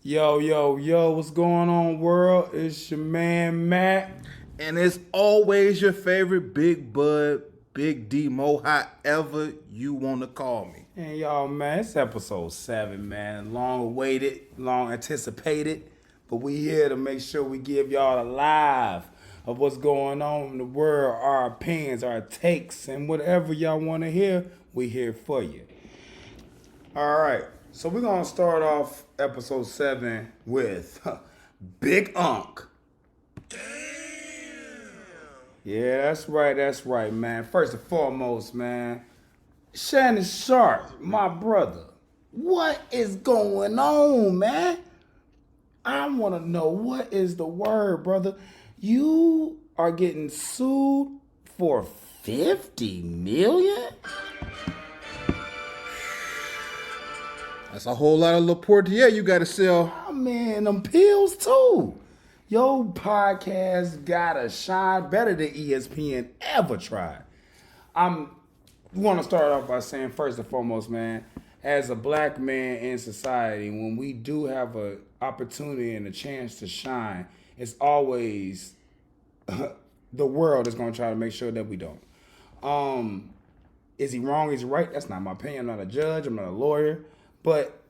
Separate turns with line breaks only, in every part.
Yo, yo, yo, what's going on, world? It's your man, Matt.
And it's always your favorite Big Bud, Big D, Mo, however you want to call me.
And y'all, man, it's episode 7, man. Long awaited, long anticipated. But we here to make sure we give y'all a live of what's going on in the world, our opinions, our takes, and whatever y'all want to hear, we here for you. All right, so we're going to start off episode 7 with Big Unc. Yeah, that's right, man. First and foremost, man, Shannon Sharp, my brother. What is going on, man? I want to know what is the word, brother. You are getting sued for 50 million?
That's a whole lot of Laportier you got to sell.
Oh, man, them pills too. Your podcast gotta shine better than ESPN ever tried. I'm want to start off by saying, first and foremost, man, as a black man in society, when we do have an opportunity and a chance to shine, it's always the world is going to try to make sure that we don't. Is he wrong? Is he right? That's not my opinion. I'm not a judge. I'm not a lawyer. But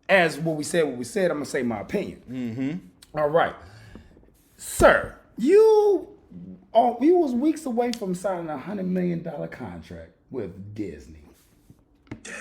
as what we said, I'm going to say my opinion.
Mm-hmm.
All right. Sir, you was weeks away from signing a $100 million contract with Disney. Damn.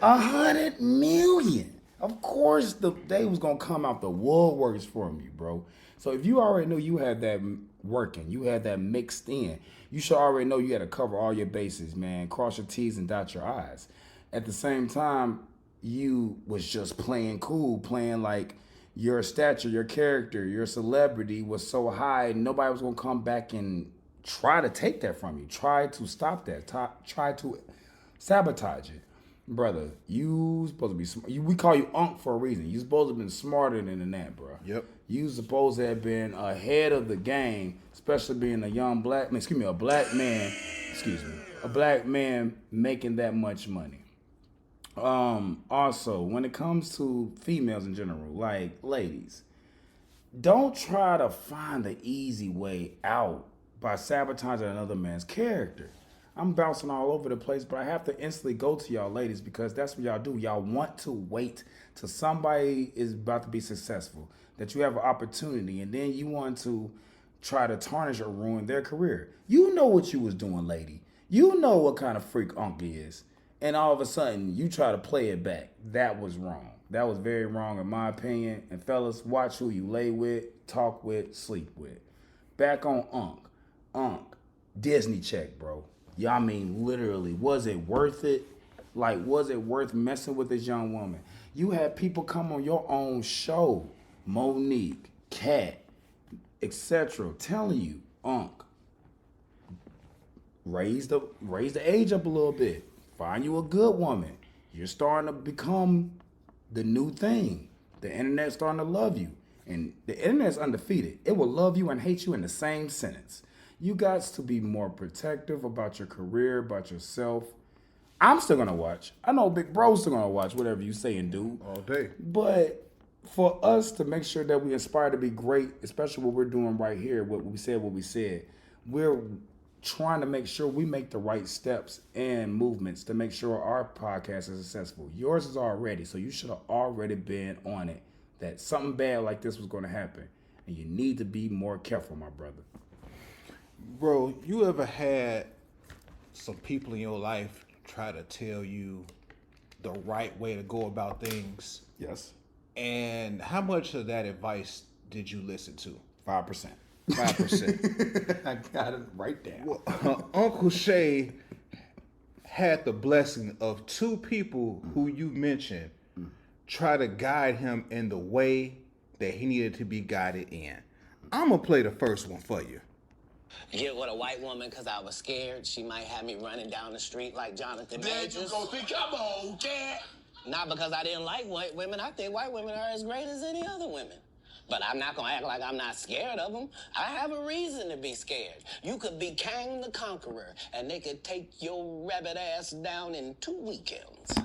$100 million. Of course, they was gonna come out the woodworks from you, bro. So if you already knew you had that working, you had that mixed in, you should already know you had to cover all your bases, man. Cross your T's and dot your I's. At the same time, you was just playing cool, playing like your stature, your character, your celebrity was so high, nobody was gonna come back and try to take that from you. Try to stop that. Try to sabotage it, brother. You supposed to be smart. We call you Unc for a reason. You supposed to have been smarter than that, bro.
Yep.
You supposed to have been ahead of the game, especially being a black man making that much money. Also, when it comes to females in general, like ladies, don't try to find the easy way out by sabotaging another man's character. I'm bouncing all over the place, but I have to instantly go to y'all ladies because that's what y'all do. Y'all want to wait till somebody is about to be successful, that you have an opportunity, and then you want to try to tarnish or ruin their career. You know what you was doing, lady. You know what kind of freak Unc is. And all of a sudden, you try to play it back. That was wrong. That was very wrong in my opinion. And fellas, watch who you lay with, talk with, sleep with. Back on Unc. Unc, Disney check, bro. Yeah, I mean, literally, was it worth it? Like, was it worth messing with this young woman? You had people come on your own show, Monique, Kat, etc., telling you, Unc, raise the age up a little bit. Find you a good woman. You're starting to become the new thing. The internet's starting to love you. And the internet's undefeated. It will love you and hate you in the same sentence. You got to be more protective about your career, about yourself. I'm still going to watch. I know Big Bro's still going to watch whatever you say and do.
All day.
But for us to make sure that we aspire to be great, especially what we're doing right here, what we said, we're trying to make sure we make the right steps and movements to make sure our podcast is successful. Yours is already, so you should have already been on it that something bad like this was going to happen. And you need to be more careful, my brother.
Bro, you ever had some people in your life try to tell you the right way to go about things?
Yes.
And how much of that advice did you listen to?
5%.
5%.
I got it right down.
Well, Uncle Shay had the blessing of two people who you mentioned try to guide him in the way that he needed to be guided in. I'm going to play the first one for you.
Get with a white woman because I was scared she might have me running down the street like Jonathan Majors.
There you go, think I'm old, Dad.
Not because I didn't like white women. I think white women are as great as any other women. But I'm not going to act like I'm not scared of them. I have a reason to be scared. You could be Kang the Conqueror, and they could take your rabbit ass down in 2 weekends.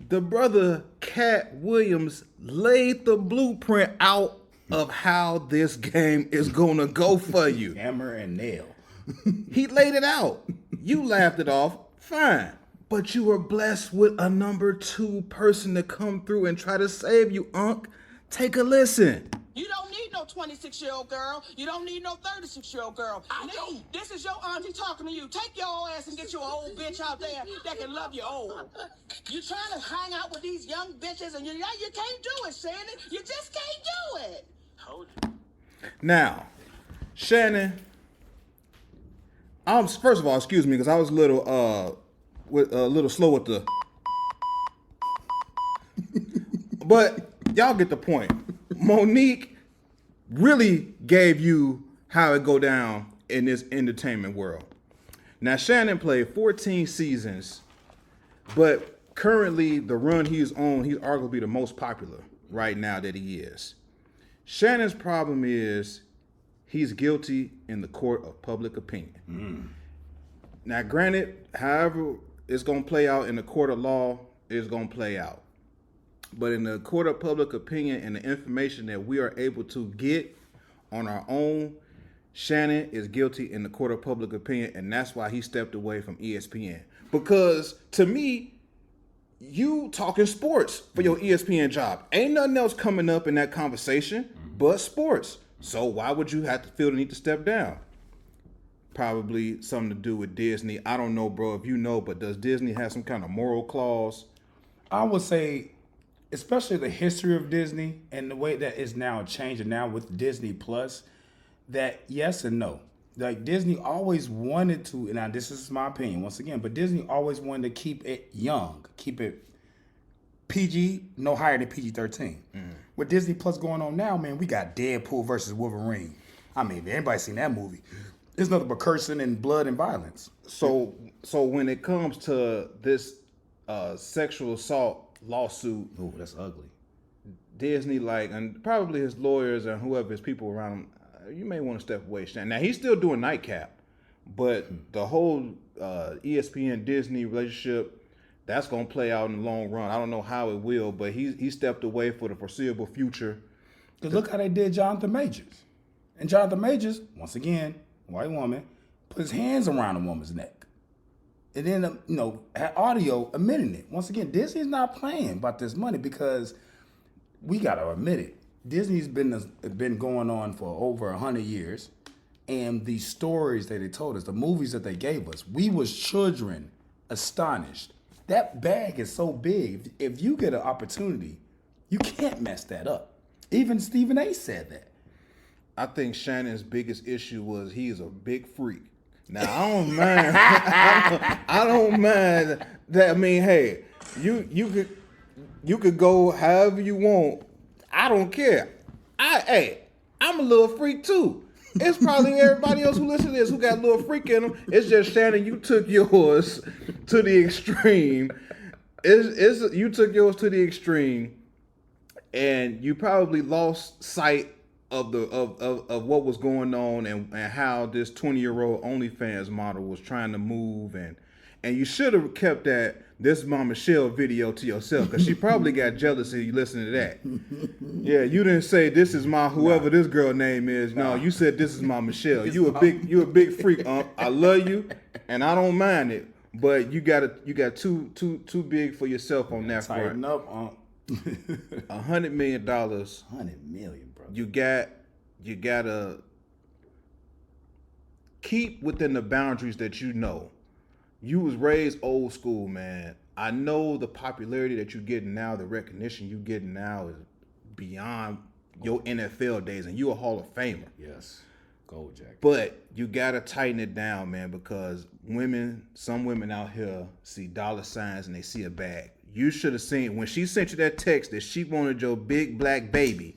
The brother Cat Williams laid the blueprint out of how this game is gonna go for you.
Hammer and nail.
He laid it out. You laughed it off, fine. But you were blessed with a number 2 person to come through and try to save you, Unc. Take a listen.
You don't need no 26-year-old girl. You don't need no 36-year-old girl. This is your auntie talking to you. Take your old ass and get you an old bitch out there that can love you old. You trying to hang out with these young bitches and you can't do it, Shannon. You just can't do it. Told you.
Now, Shannon, first of all, excuse me, because I was a little slow with the. But y'all get the point. Monique really gave you how it go down in this entertainment world. Now, Shannon played 14 seasons, but currently the run he's on, he's arguably the most popular right now that he is. Shannon's problem is he's guilty in the court of public opinion. Now, granted, however it's going to play out in the court of law, it's going to play out. But in the court of public opinion and the information that we are able to get on our own, Shannon is guilty in the court of public opinion, and that's why he stepped away from ESPN. Because to me, you talking sports for your ESPN job. Ain't nothing else coming up in that conversation but sports. So why would you have to feel the need to step down? Probably something to do with Disney. I don't know, bro, if you know, but does Disney have some kind of moral clause?
I would say, especially the history of Disney and the way that it's now changing now with Disney Plus, that yes and no. Like Disney always wanted to, and now this is my opinion once again, but Disney always wanted to keep it young, keep it PG, no higher than PG-13. With Disney Plus going on now, man, we got Deadpool versus Wolverine. I mean, if anybody's seen that movie, it's nothing but cursing and blood and violence.
So when it comes to this sexual assault lawsuit,
Oh, that's ugly.
Disney, and probably his lawyers and whoever his people around him, you may want to step away. Now, he's still doing Nightcap, but the whole ESPN Disney relationship, that's going to play out in the long run. I don't know how it will, but he stepped away for the foreseeable future.
Because look how they did Jonathan Majors. And Jonathan Majors, once again, white woman, put his hands around a woman's neck. And then, had audio admitting it. Once again, Disney's not playing about this money because we got to admit it. Disney's been going on for over 100 years. And the stories that they told us, the movies that they gave us, we was children astonished. That bag is so big. If you get an opportunity, you can't mess that up. Even Stephen A. said that.
I think Shannon's biggest issue was he is a big freak. Now, I don't mind. I don't mind that. I mean, hey, you could go however you want. I don't care. I'm a little freak too. It's probably everybody else who listens to this who got a little freak in them. It's just Shannon, you took yours to the extreme. You took yours to the extreme, and you probably lost sight of what was going on and how this 20-year-old OnlyFans model was trying to move, and you should have kept that "This is my Michelle" video to yourself, because she probably got jealous of you listening to that. Yeah, you didn't say "This is my whoever this girl name is." No, you said "This is my Michelle." You a big freak, I love you, and I don't mind it, but you got too big for yourself on that front.
Tighten up,
$100 million.
$100 million, bro.
You gotta keep within the boundaries that you know. You was raised old school, man. I know the popularity that you're getting now, the recognition you're getting now is beyond your NFL days, and you're a Hall of Famer.
Yes, gold jacket.
But you gotta tighten it down, man, because some women out here see dollar signs and they see a bag. You should have seen when she sent you that text that she wanted your big black baby.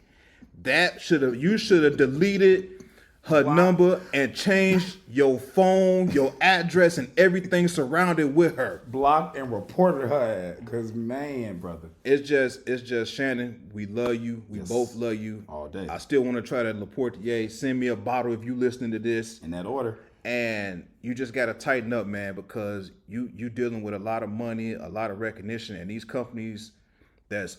You should have deleted her number and changed your phone, your address, and everything surrounded with her.
Blocked and reported her because, man, brother.
It's just Shannon, we love you. We both love you.
All day.
I still want to try to Laportier. Send me a bottle if you listening to this.
In that order.
And you just got to tighten up, man, because you dealing with a lot of money, a lot of recognition, and these companies, that's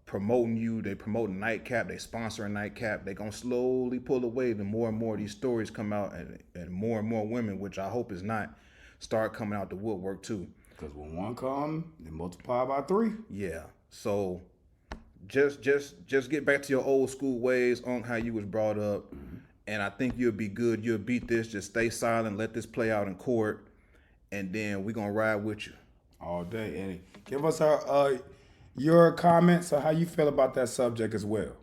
promoting you. They promoting Nightcap. They sponsor a Nightcap. They gonna slowly pull away. The more and more of these stories come out, and more women, which I hope is not, start coming out the woodwork too.
Because when one come, they multiply by 3.
Yeah. So just get back to your old school ways on how you was brought up, and I think you'll be good. You'll beat this. Just stay silent. Let this play out in court, and then we're gonna ride with you
all day. And give us your comments on how you feel about that subject as well.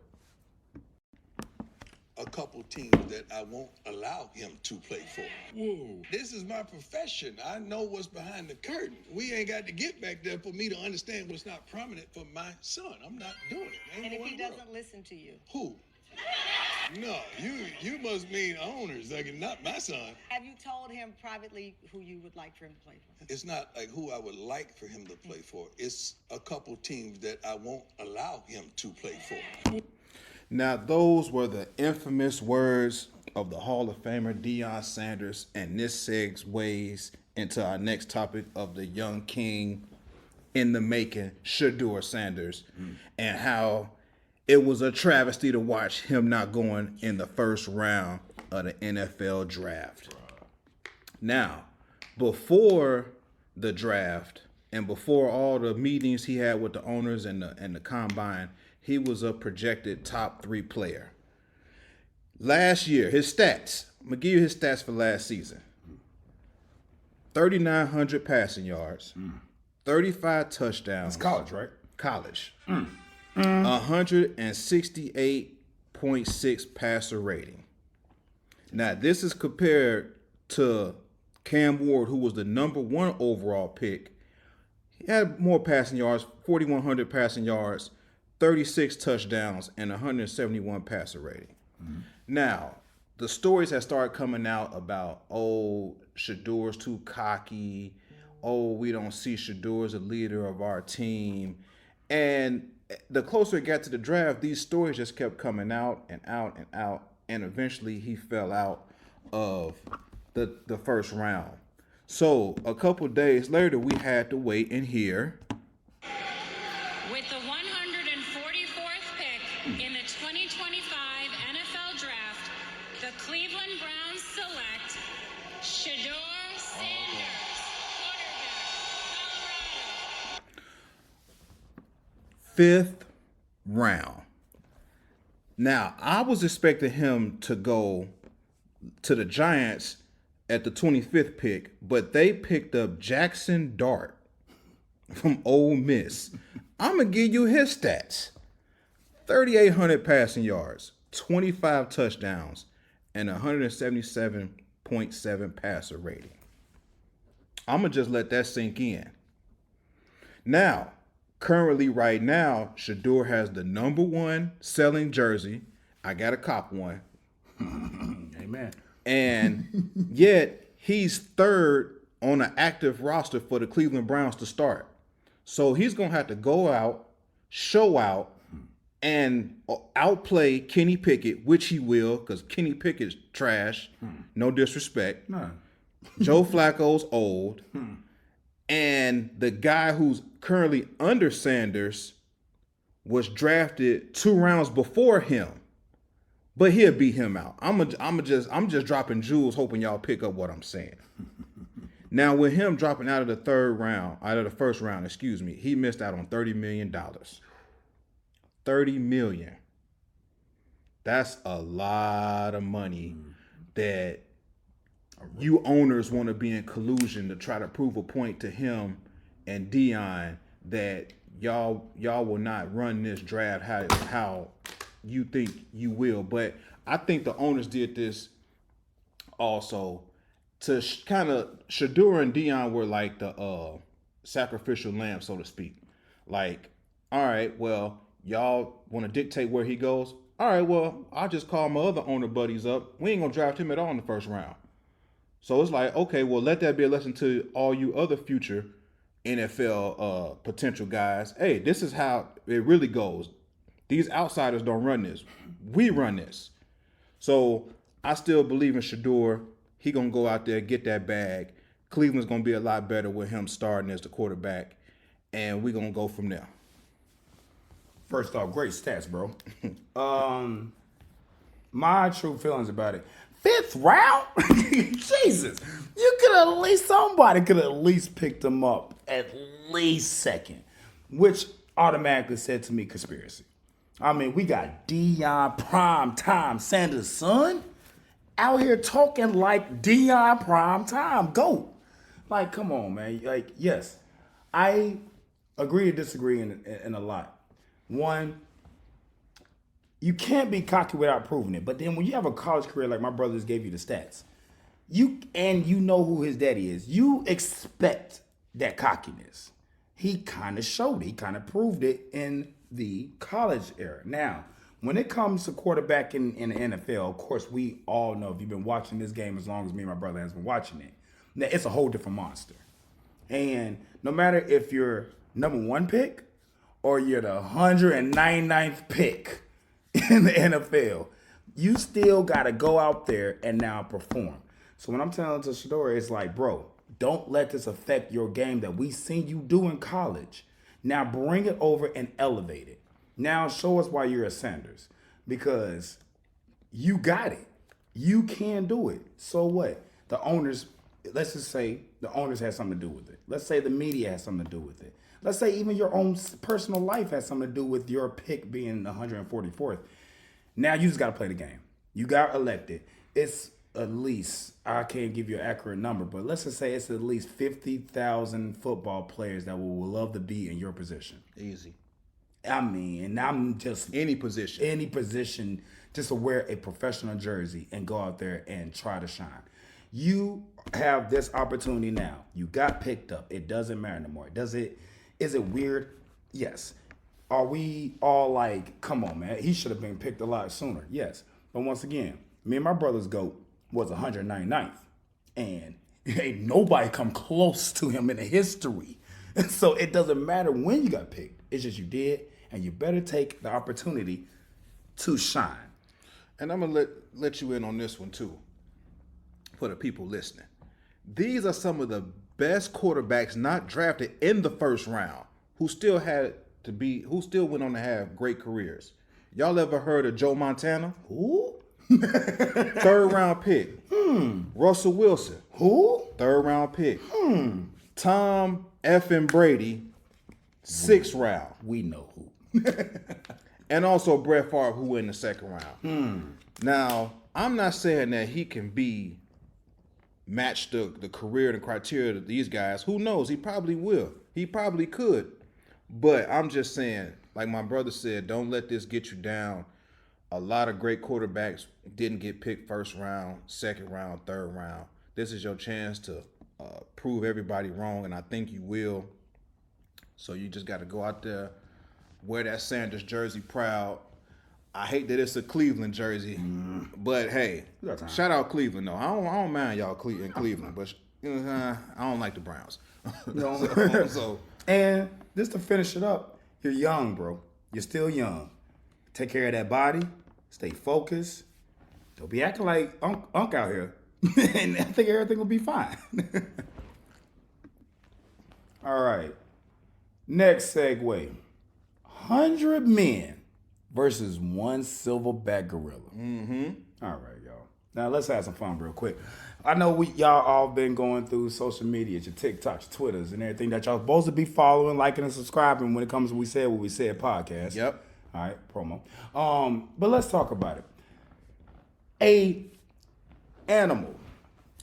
A couple teams that I won't allow him to play for. Whoa, this is my profession. I know what's behind the curtain. We ain't got to get back there for me to understand what's not prominent for my son. I'm not doing it.
And if he doesn't listen to you?
Who? No, you must mean owners, like not my son.
Have you told him privately who you would like for him to play for?
It's not like who I would like for him to play for. It's a couple teams that I won't allow him to play for.
Now, those were the infamous words of the Hall of Famer Deion Sanders, and this segues into our next topic of the young king in the making, Shedeur Sanders, and how it was a travesty to watch him not going in the first round of the NFL draft. Now, before the draft and before all the meetings he had with the owners and the combine, he was a projected top 3 player. Last year, his stats, I'm going to give you his stats for last season. 3,900 passing yards, 35 touchdowns.
It's college, right?
College. 168.6 passer rating. Now, this is compared to Cam Ward, who was the number 1 overall pick. He had more passing yards, 4,100 passing yards, 36 touchdowns, and 171 passer rating. Now, the stories have started coming out about, Shedeur's too cocky. We don't see Shedeur as a leader of our team. And the closer it got to the draft, these stories just kept coming out and out and out. And eventually he fell out of the first round. So a couple days later, we had to wait and hear.
With the 144th pick in the 2025 NFL Draft, the Cleveland Browns select Shedeur Sanders, quarterback, Colorado.
5th round. Now, I was expecting him to go to the Giants at the 25th pick, but they picked up Jackson Dart from Ole Miss. I'm going to give you his stats. 3,800 passing yards, 25 touchdowns, and 177.7 passer rating. I'm going to just let that sink in. Now, currently right now, Shedeur has the number 1 selling jersey. I got to cop one.
Amen.
And yet he's 3rd on an active roster for the Cleveland Browns to start. So he's going to have to go out, show out, and outplay Kenny Pickett, which he will, because Kenny Pickett's trash. No disrespect.
No.
Joe Flacco's old. And the guy who's currently under Sanders was drafted 2 rounds before him. But he'll beat him out. I'm just dropping jewels, hoping y'all pick up what I'm saying. Now, with him dropping out of the first round, he missed out on $30 million. $30 million. That's a lot of money that you owners want to be in collusion to try to prove a point to him and Deion that y'all will not run this draft how you think you will. But I think the owners did this also to kind of, Shedeur and Deion were like the sacrificial lamb, so to speak. Like, all right, well, y'all want to dictate where he goes? All right, well, I'll just call my other owner buddies up. We ain't going to draft him at all in the first round. So it's like, okay, well, let that be a lesson to all you other future NFL potential guys. Hey, this is how it really goes. These outsiders don't run this. We run this. So I still believe in Shedeur. He going to go out there, get that bag. Cleveland's going to be a lot better with him starting as the quarterback. And we're going to go from there.
First off, great stats, bro. My true feelings about it. 5th round? Jesus. You could at least, somebody could at least picked him up at least second, which automatically said to me conspiracy. I mean, we got Deion Prime Time Sanders' son out here talking like Deion Prime Time GOAT. Like, come on, man. Like, yes, I agree to disagree in a lot. One, you can't be cocky without proving it. But then when you have a college career like my brothers gave you the stats, you know who his daddy is, you expect that cockiness. He kind of showed it. He kind of proved it in the college era. Now, when it comes to quarterback in the NFL, of course, we all know, if you've been watching this game as long as me and my brother has been watching it, now it's a whole different monster. And no matter if you're number 1 pick or you're the 199th pick in the NFL, you still got to go out there and now perform. So when I'm telling to Shedeur, it's like, bro, don't let this affect your game that we seen you do in college. Now bring it over and elevate it. Now show us why you're a Sanders, because you got it. You can do it. So what? The owners, let's just say the owners had something to do with it. Let's say the media has something to do with it. Let's say even your own personal life has something to do with your pick being 144th. Now you just got to play the game. You got elected. It's at least, I can't give you an accurate number, but let's just say it's at least 50,000 football players that will love to be in your position.
Easy.
I mean, and I'm just
Any position, just to wear a professional jersey and go out there and try to shine. You have this opportunity now. You got picked up. It doesn't matter anymore. Is it weird? Yes. Are we all like, come on, man, he should have been picked a lot sooner? Yes. But once again, me and my brother's GOAT was 199th. And ain't nobody come close to him in the history. So it doesn't matter when you got picked. It's just you did, and you better take the opportunity to shine. And I'm gonna let you in on this one too, for the people listening. These are some of the best quarterbacks not drafted in the first round who still went on to have great careers. Y'all ever heard of Joe Montana?
Who?
3rd round pick. Russell Wilson.
Who?
3rd round pick. Tom effing Brady, 6th round.
We know who.
And also Brett Favre, who went in the 2nd round. Now, I'm not saying that he can match the career and the criteria of these guys. Who knows? He probably will. He probably could. But I'm just saying, like my brother said, don't let this get you down. A lot of great quarterbacks didn't get picked 1st round, 2nd round, 3rd round. This is your chance to prove everybody wrong, and I think you will. So you just got to go out there, wear that Sanders jersey proud. I hate that it's a Cleveland jersey, but hey, shout out Cleveland though. I don't mind y'all in Cleveland, but I don't like the Browns. So,
and just to finish it up, you're young, bro. You're still young. Take care of that body. Stay focused. Don't be acting like Unc out here. And I think everything will be fine. All right. Next segue. 100 men versus 1 silverback gorilla. All right, y'all. Now let's have some fun real quick. I know y'all all been going through social media, your TikToks, your Twitters, and everything that y'all supposed to be following, liking, and subscribing when it comes to We Said What We Said podcast.
Yep.
All right, promo. But let's talk about it. A animal,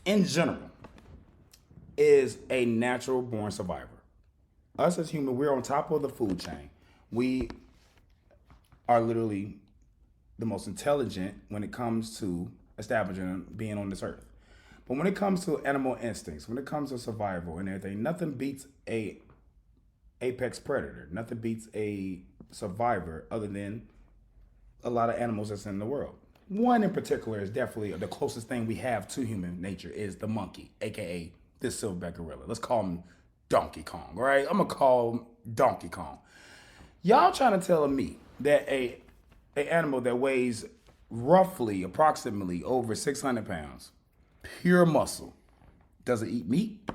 in general, is a natural born survivor. Us as humans, we're on top of the food chain. We are literally the most intelligent when it comes to establishing being on this earth. But when it comes to animal instincts, when it comes to survival and everything, nothing beats a apex predator. Nothing beats a survivor other than a lot of animals that's in the world. One in particular is definitely the closest thing we have to human nature is the monkey, aka this silverback gorilla. Let's call him Donkey Kong, all right? I'm gonna call him Donkey Kong. Y'all trying to tell me that a animal that weighs approximately over 600 pounds, pure muscle, doesn't eat meat,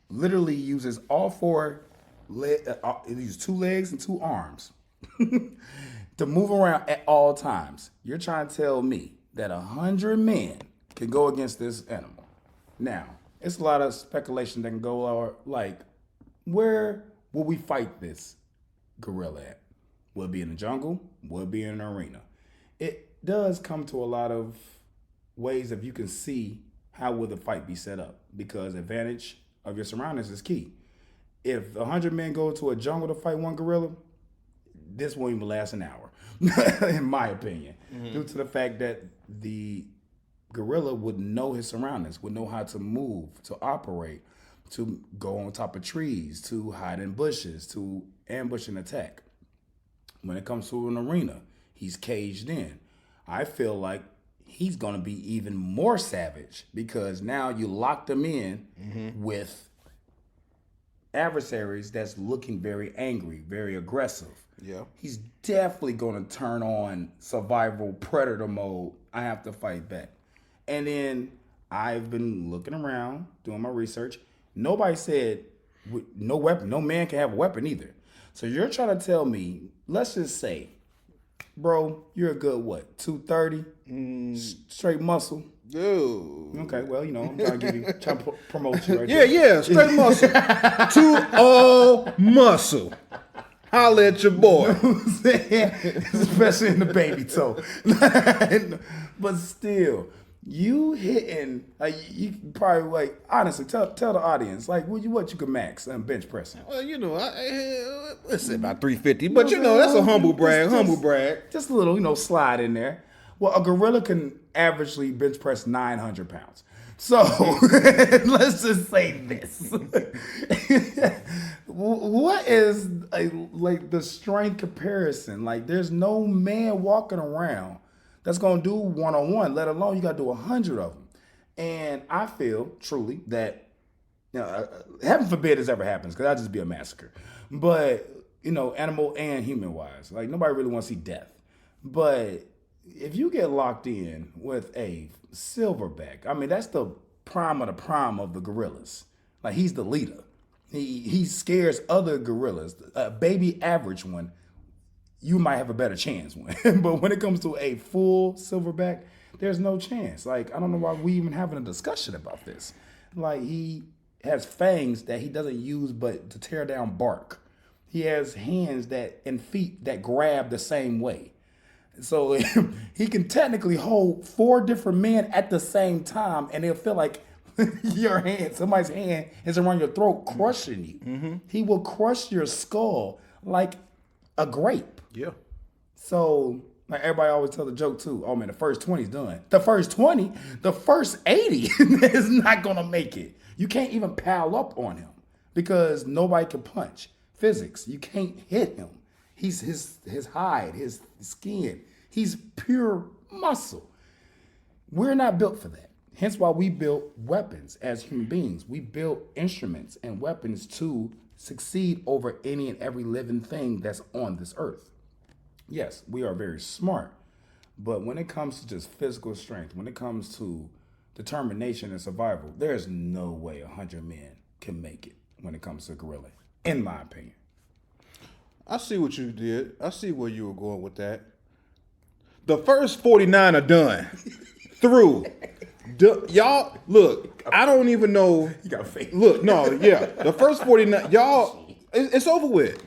literally uses all 4 legs, it uses 2 legs and 2 arms, to move around at all times. You're trying to tell me that 100 men can go against this animal. Now, it's a lot of speculation that can go like, where will we fight this gorilla at? Will it be in the jungle? Will it be in an arena? It does come to a lot of ways if you can see how will the fight be set up, because advantage of your surroundings is key. If 100 men go to a jungle to fight one gorilla, this won't even last an hour, in my opinion, due to the fact that the gorilla would know his surroundings, would know how to move, to operate, to go on top of trees, to hide in bushes, to ambush and attack. When it comes to an arena, he's caged in. I feel like he's going to be even more savage because now you locked him in with adversaries that's looking very angry, very aggressive.
Yeah.
He's definitely going to turn on survival predator mode. I have to fight back. And then I've been looking around, doing my research. Nobody said no weapon, no man can have a weapon either. So you're trying to tell me, let's just say, bro, you're a good what, 230? Straight muscle?
Dude.
Okay, well, you know, I'm trying to give you, trying to promote you right
Yeah,
there.
yeah, straight muscle. To all muscle. Holla at your boy.
Especially in the baby toe. But still, you hitting, you probably like, honestly, tell the audience, like, what you can max bench pressing.
Well, you know, let's say about 350, but you know, that's a humble brag,
Just a little, slide in there. Well, a gorilla can averagely bench press 900 pounds. So let's just say this. What is like the strength comparison? Like, there's no man walking around that's going to do one-on-one, let alone you got to do 100 of them. And I feel truly that, heaven forbid this ever happens, because that'd just be a massacre. But, animal and human-wise, like, nobody really wants to see death. But if you get locked in with a silverback, I mean, that's the prime of the gorillas. Like, he's the leader. He scares other gorillas. A baby average one, you might have a better chance with. But when it comes to a full silverback, there's no chance. Like, I don't know why we even having a discussion about this. Like, he has fangs that he doesn't use but to tear down bark. He has hands and feet that grab the same way. So he can technically hold 4 different men at the same time, and it'll feel like somebody's hand is around your throat, crushing you. Mm-hmm. He will crush your skull like a grape.
Yeah.
So, like, everybody always tell the joke too. Oh man, the first 20's done. The first 20, the first 80 is not gonna make it. You can't even pile up on him because nobody can punch. Physics, you can't hit him. He's his hide, his skin. He's pure muscle. We're not built for that. Hence why we built weapons as human beings. We built instruments and weapons to succeed over any and every living thing that's on this earth. Yes, we are very smart. But when it comes to just physical strength, when it comes to determination and survival, there's no way 100 men can make it when it comes to gorilla, in my opinion.
I see what you did. I see where you were going with that. The first 49 are done. Through. Y'all, look, I don't even know.
You got faith.
Look, no, yeah. The first 49, y'all, it's over with.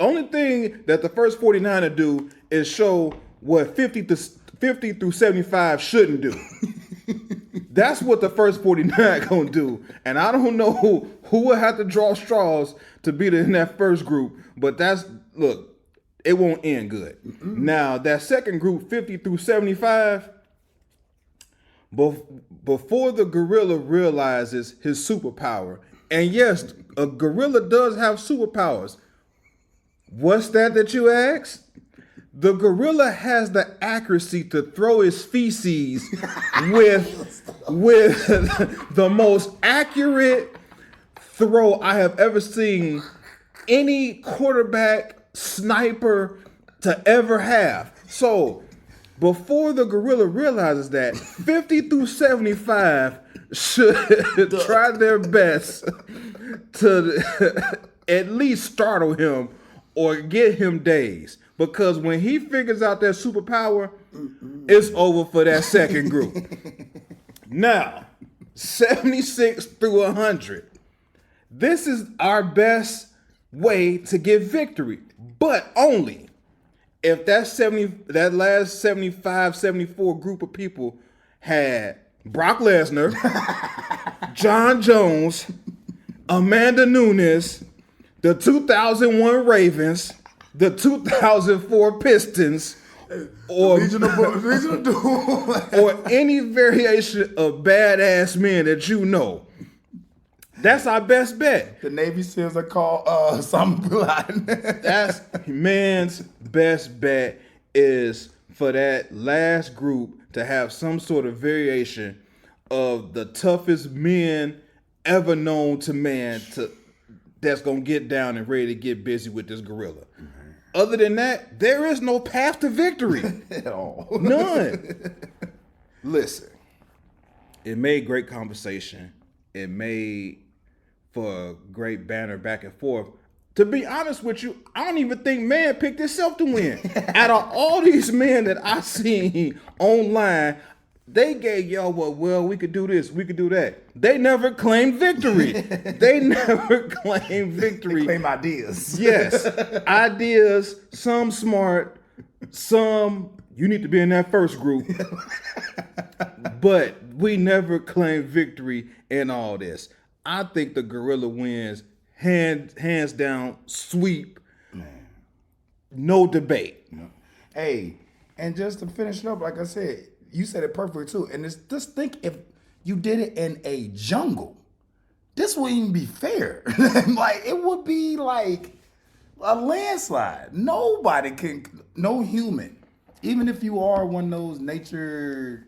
Only thing that the first 49 to do is show what 50 through 75 shouldn't do. That's what the first 49 gonna do. And I don't know who will have to draw straws to be in that first group, but look, it won't end good. Mm-hmm. Now, that second group, 50 through 75, before the gorilla realizes his superpower, and yes, a gorilla does have superpowers. What's that you ask? The gorilla has the accuracy to throw his feces with the most accurate throw I have ever seen any quarterback sniper to ever have. So before the gorilla realizes that, 50 through 75 should try their best to at least startle him or get him days. Because when he figures out that superpower, it's over for that second group. Now, 76 through 100. This is our best way to get victory, but only if that last 75, 74 group of people had Brock Lesnar, John Jones, Amanda Nunes, the 2001 Ravens, the 2004 Pistons, or or any variation of badass men that you know. That's our best bet.
The Navy SEALs are called something like
That's man's best bet is for that last group to have some sort of variation of the toughest men ever known to man that's gonna get down and ready to get busy with this gorilla. Other than that, there is no path to victory
at all.
None. Listen, it made great conversation. It made for a great banner back and forth. To be honest with you, I don't even think man picked himself to win. Out of all these men that I seen online, they gave y'all well, we could do this, we could do that. They never claimed victory. They never claimed victory.
They claim ideas.
Yes. Ideas, some smart, some you need to be in that first group. But we never claimed victory in all this. I think the gorilla wins hands down, sweep.
Man.
No debate.
Yeah. Hey, and just to finish it up, like I said, you said it perfectly too. And just think if you did it in a jungle, this wouldn't even be fair. Like it would be like a landslide. No human, even if you are one of those nature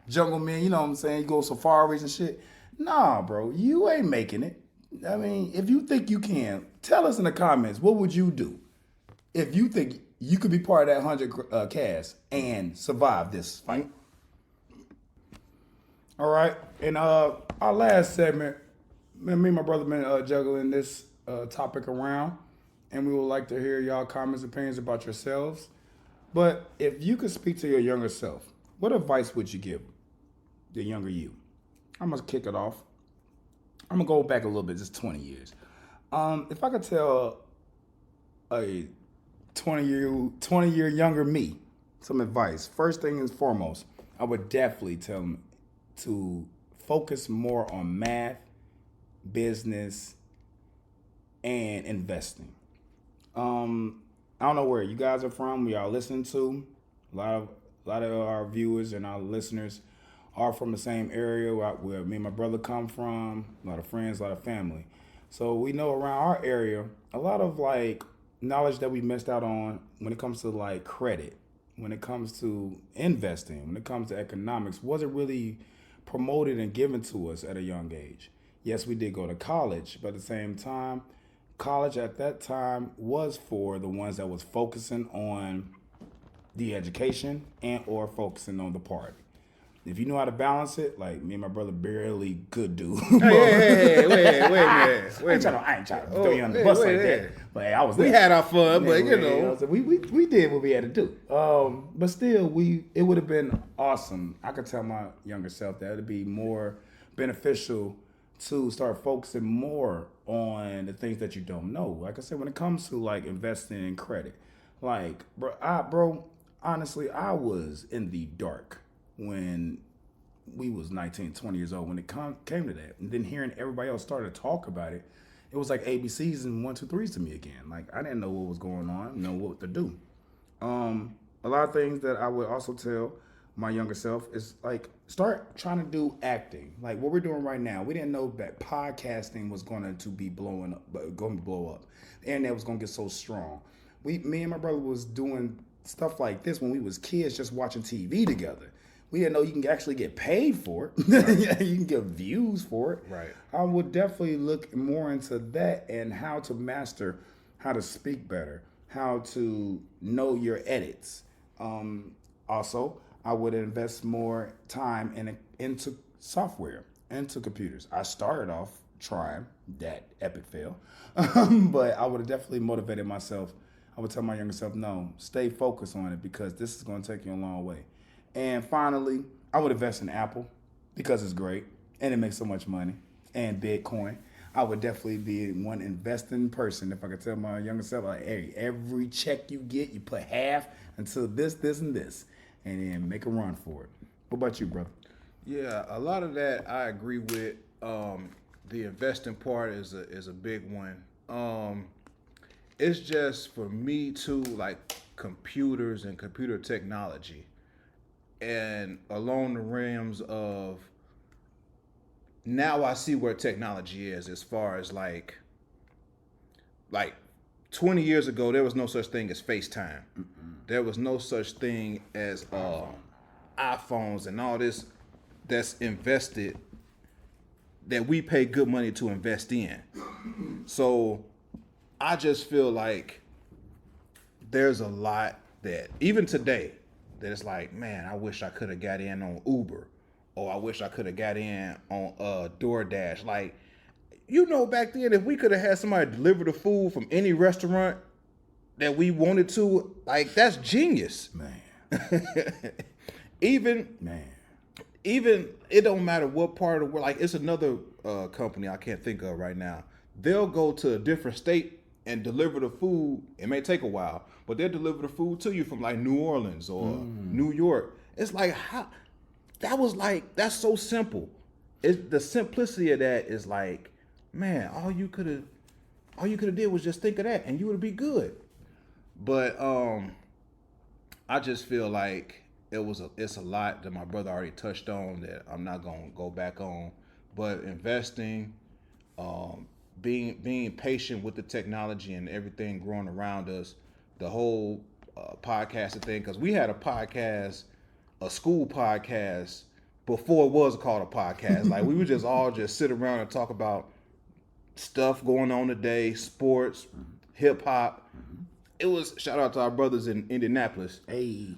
jungle men, you know what I'm saying? You go safaris and shit. Nah, bro, you ain't making it. I mean, if you think you can, tell us in the comments, what would you do if you think you could be part of that 100 cast and survive this fight? All right, in our last segment, me and my brother been juggling this topic around, and we would like to hear y'all comments, opinions about yourselves. But if you could speak to your younger self, what advice would you give the younger you? I'm gonna kick it off. I'm gonna go back a little bit, just 20 years. If I could tell a 20-year younger me some advice, first thing and foremost, I would definitely tell him to focus more on math, business, and investing. I don't know where you guys are from, where y'all listen to. A lot of our viewers and our listeners are from the same area where me and my brother come from, a lot of friends, a lot of family. So we know around our area, a lot of like knowledge that we missed out on when it comes to like credit, when it comes to investing, when it comes to economics, wasn't really promoted and given to us at a young age. Yes, we did go to college, but at the same time, college at that time was for the ones that was focusing on the education and or focusing on the party. If you know how to balance it, like me and my brother barely could do.
Hey, wait a minute.
I ain't trying to throw you on the bus like that. But hey, I was there.
We had our fun, but you know.
We did what we had to do. But still, it would have been awesome. I could tell my younger self that it would be more beneficial to start focusing more on the things that you don't know. Like I said, when it comes to like investing in credit, like, bro, honestly, I was in the dark when we was 19, 20 years old when it came to that. And then hearing everybody else start to talk about it, it was like ABCs and 1, 2, 3s to me again. Like I didn't know what was going on, know what to do. A lot of things that I would also tell my younger self is like start trying to do acting. Like what we're doing right now, we didn't know that podcasting was going to be blowing up, going to blow up. The internet was going to get so strong. Me and my brother was doing stuff like this when we was kids, just watching TV together. We didn't know you can actually get paid for it. Right. You can get views for it.
Right.
I would definitely look more into that and how to master how to speak better, how to know your edits. Also, I would invest more time into software, into computers. I started off trying that epic fail, but I would have definitely motivated myself I would tell my younger self, no, stay focused on it because this is going to take you a long way. And finally, I would invest in Apple because it's great and it makes so much money. And Bitcoin. I would definitely be one investing person if I could tell my younger self, like, hey, every check you get, you put half into this, this, and this, and then make a run for it. What about you, brother?
Yeah, a lot of that I agree with. The investing part is a big one. It's just for me too, like computers and computer technology, and along the realms of now I see where technology is as far as like 20 years ago there was no such thing as FaceTime. There was no such thing as iPhones and all this that's invested that we pay good money to invest in. So I just feel like there's a lot that even today that it's like, man, I wish I could have got in on Uber, or I wish I could have got in on DoorDash. Like, back then, if we could have had somebody deliver the food from any restaurant that we wanted to, like, that's genius.
Man.
Even it don't matter what part of the world. Like, it's another company I can't think of right now. They'll go to a different state and deliver the food. It may take a while, but they'll deliver the food to you from like New Orleans or New York. It's like, how that's so simple. The simplicity of that is like, man, all you could have did was just think of that and you would be good. But I just feel like it's a lot that my brother already touched on that I'm not gonna go back on. But investing, being patient with the technology and everything growing around us, the whole podcasting thing, because we had a school podcast before it was called a podcast. Like, we would just all just sit around and talk about stuff going on today, sports, hip hop. It was, shout out to our brothers in Indianapolis.
Hey.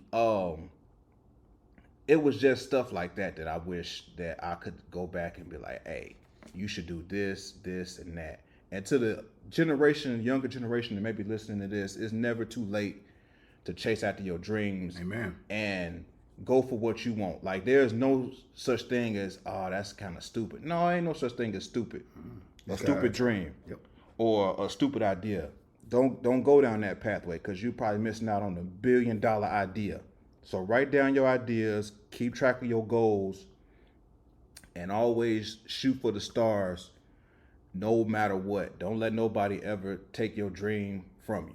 It was just stuff like that I wish that I could go back and be like, hey, you should do this, this, and that. And to the younger generation that may be listening to this, it's never too late to chase after your dreams.
Amen.
And go for what you want. Like, there's no such thing as, oh, that's kind of stupid. No, ain't no such thing as stupid. A stupid dream.
Yep.
Or a stupid idea. Don't go down that pathway, because you're probably missing out on the $1 billion idea. So write down your ideas, keep track of your goals, and always shoot for the stars no matter what. Don't let nobody ever take your dream from you.